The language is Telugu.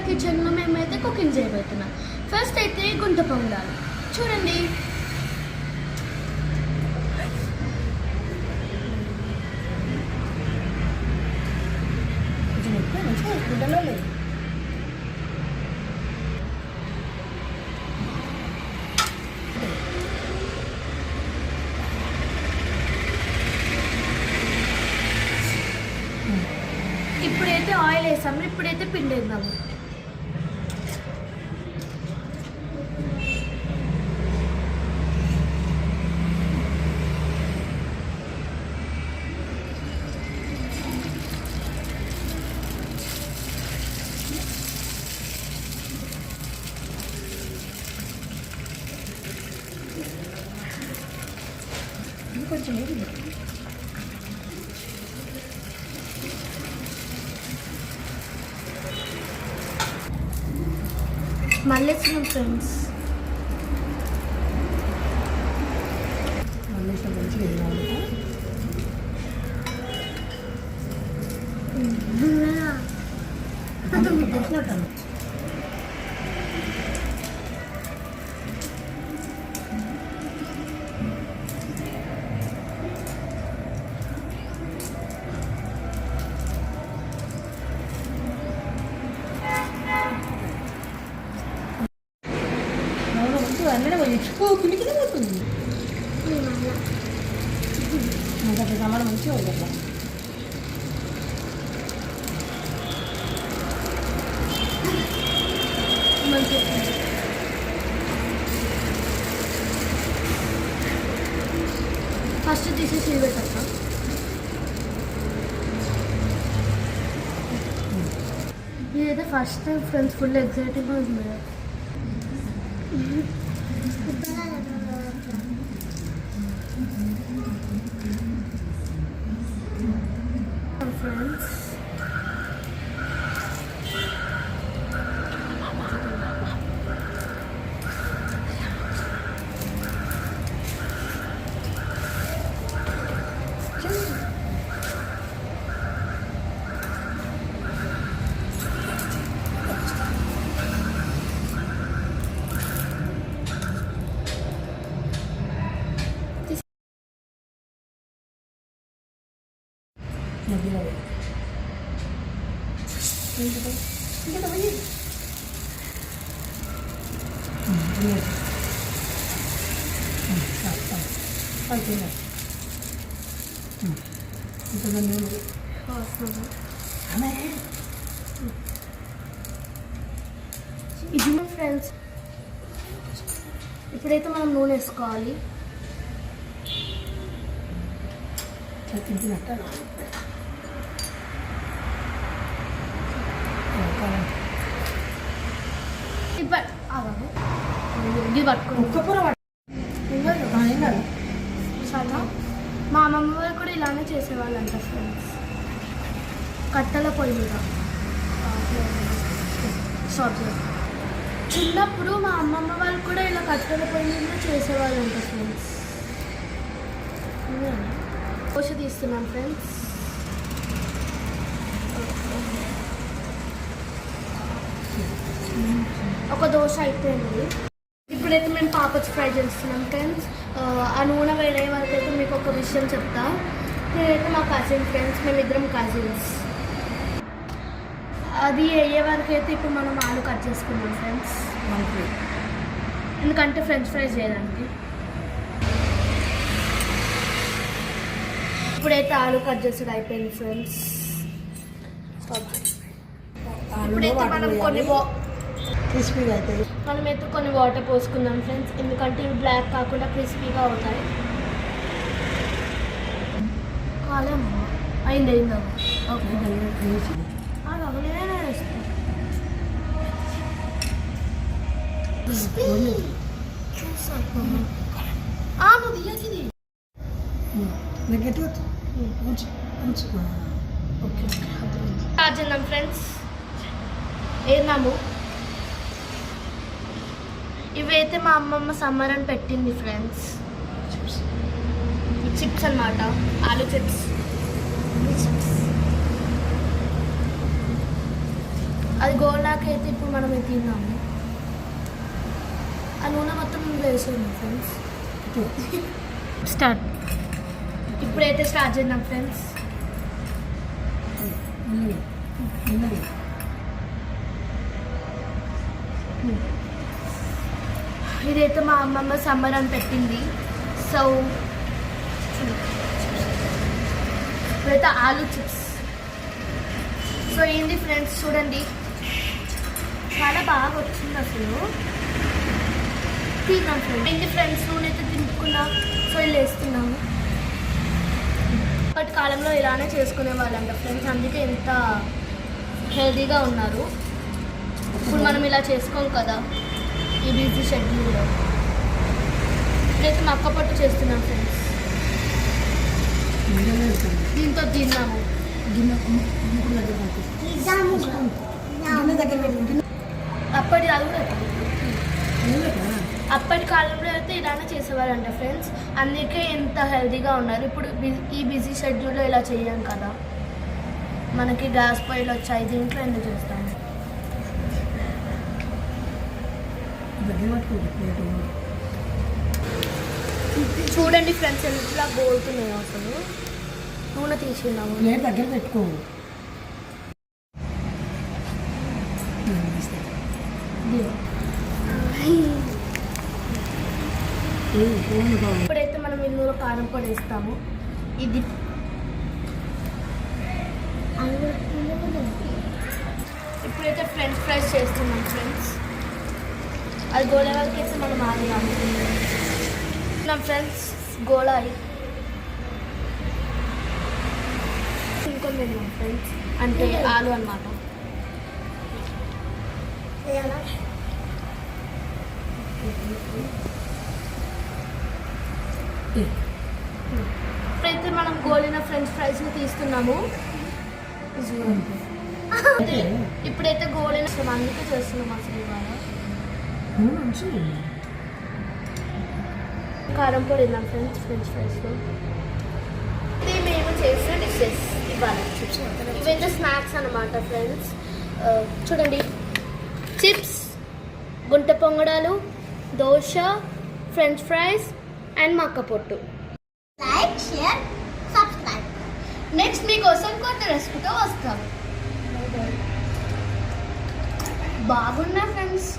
కిచెన్లో మేమైతే కుకింగ్ చేయబోతున్నాం. ఫస్ట్ అయితే గుంట పొంగడాలు చూడండి. ఇప్పుడైతే ఆయిల్ వేసాము, ఇప్పుడైతే పిండి వేద్దాము. కొంచెం మళ్ళీ ఫ్రెండ్స్ అన్నీ ఇచ్చుకో కిందికి పోతుంది. సమానం మంచిగా ఉంది అట్లా. ఫస్ట్ తీసేసి పెట్టా. ఇదైతే ఫస్ట్ టైం ఫ్రెండ్స్, ఫుల్ ఎక్సైటింగ్గా ఉంది. ఫ్రెండ్స్ ఇది ఫ్రెండ్స్, ఇప్పుడైతే మనం నూనె వేసుకోవాలి. ఇది పట్టుకో. మా అమ్మమ్మ వాళ్ళు కూడా ఇలానే చేసేవాళ్ళంట ఫ్రెండ్స్, కట్టెల పొయ్యి మీద. చిన్నప్పుడు మా అమ్మమ్మ వాళ్ళు కూడా ఇలా కట్టెల పొయ్యి మీద చేసేవాళ్ళంట ఫ్రెండ్స్. దోశ తీస్తున్నాం ఫ్రెండ్స్. ఒక దోశ అయిపోయింది. ఇప్పుడైతే మేము పాపడ్స్ ఫ్రై చేస్తున్నాం ఫ్రెండ్స్. ఆ నూనె వేడే వరకు అయితే మీకు ఒక విషయం చెప్తా. నేనైతే మా కజిన్ ఫ్రెండ్స్, మేమిద్దరం కజిన్స్. అది అయ్యే వరకు అయితే ఇప్పుడు మనం ఆలు కట్ చేసుకున్నాం ఫ్రెండ్స్, ఎందుకంటే ఫ్రెంచ్ ఫ్రైస్ చేయడానికి. ఇప్పుడైతే ఆలు కట్ చేసుడు అయిపోయింది ఫ్రెండ్స్. ఇప్పుడైతే మనం క్రిస్పీగా అవుతుంది. మనమైతే కొన్ని వాటర్ పోసుకుందాం ఫ్రెండ్స్, ఎందుకంటే ఇవి బ్లాక్ కాకుండా క్రిస్పీగా అవుతాయి. కాలేమో అయింది అయిందా? ఓకే చేద్దాం ఫ్రెండ్స్. ఏనాము ఇవైతే మా అమ్మమ్మ సమ్మర్ అని పెట్టింది ఫ్రెండ్స్. చిప్స్ అన్నమాట, ఆలు చిప్స్. అది గోలాకైతే ఇప్పుడు మనం ఇది తిన్నాము. ఆ నూనె మొత్తం వేసేయండి ఫ్రెండ్స్. స్టార్ట్. ఇప్పుడైతే స్టార్ట్ చేద్దాం ఫ్రెండ్స్. ఇదైతే మా అమ్మమ్మ సమ్మర్ అని పెట్టింది. సో ఇప్పుడైతే ఆలూ చిప్స్. సో ఏంటి ఫ్రెండ్స్ చూడండి, చాలా బాగా వచ్చింది అసలు. తిన్నాం ఫ్రెండ్స్. ఏంటి ఫ్రెండ్స్ నూనెతో తినుకున్నాం. సో ఇలా వేస్తున్నాము. అప్పటి కాలంలో ఇలానే చేసుకునే వాళ్ళంట ఫ్రెండ్స్, అందుకే ఎంత హెల్తీగా ఉన్నారు. ఇప్పుడు మనం ఇలా చేసుకోం కదా ఈ బిజీ షెడ్యూల్లో. ఇప్పుడైతే మక్క పట్టు చేస్తున్నాం ఫ్రెండ్స్. దీంతో తిన్నాము. అప్పటి అది కూడా అప్పటి కాలంలో అయితే ఇలానే చేసేవారంట ఫ్రెండ్స్, అందుకే ఎంత హెల్తీగా ఉన్నారు. ఇప్పుడు ఈ బిజీ షెడ్యూల్లో ఇలా చేయం కదా, మనకి గ్యాస్ పొయ్యిలు వచ్చాయి, దీంట్లో ఎందుకు చేస్తాము. చూడండి ఫ్రెండ్స్ ఎంత గోలుతున్నాయో అసలు. నూనె తీసుకున్నాము. దగ్గర పెట్టుకో. ఇప్పుడైతే మనం ఇందులో కారం పొడి వేస్తాము. ఇది ఇప్పుడైతే ఫ్రెంచ్ ఫ్రైస్ చేస్తున్నాం ఫ్రెండ్స్. అది గోళ వరకు అయితే మనం ఆడినాము ఫ్రెండ్స్. గోళాయి ఇంకొని తిన్నాం ఫ్రెండ్స్, అంటే ఆలు అన్నమాట. ఇప్పుడైతే మనం గోలిన ఫ్రెంచ్ ఫ్రైస్ని తీస్తున్నాము. ఇప్పుడైతే గోలిన అందుకే చేస్తున్నాం అసలు ఇవాళ. కారం పొడి తిన్నాం ఫ్రెండ్స్ ఫ్రెంచ్ ఫ్రైస్లో. ఇది మేము చేసిన డిషెస్ ఇవాళ. ఇవైతే స్నాక్స్ అన్నమాట ఫ్రెండ్స్. చూడండి, చిప్స్, గుంట పొంగడాలు, దోశ, ఫ్రెంచ్ ఫ్రైస్ అండ్ మక్క పొట్టు. Like, share, subscribe. నెక్స్ట్ మీకోసం కొత్త రెసిపీతో వస్తాం. బాగున్నా ఫ్రెండ్స్.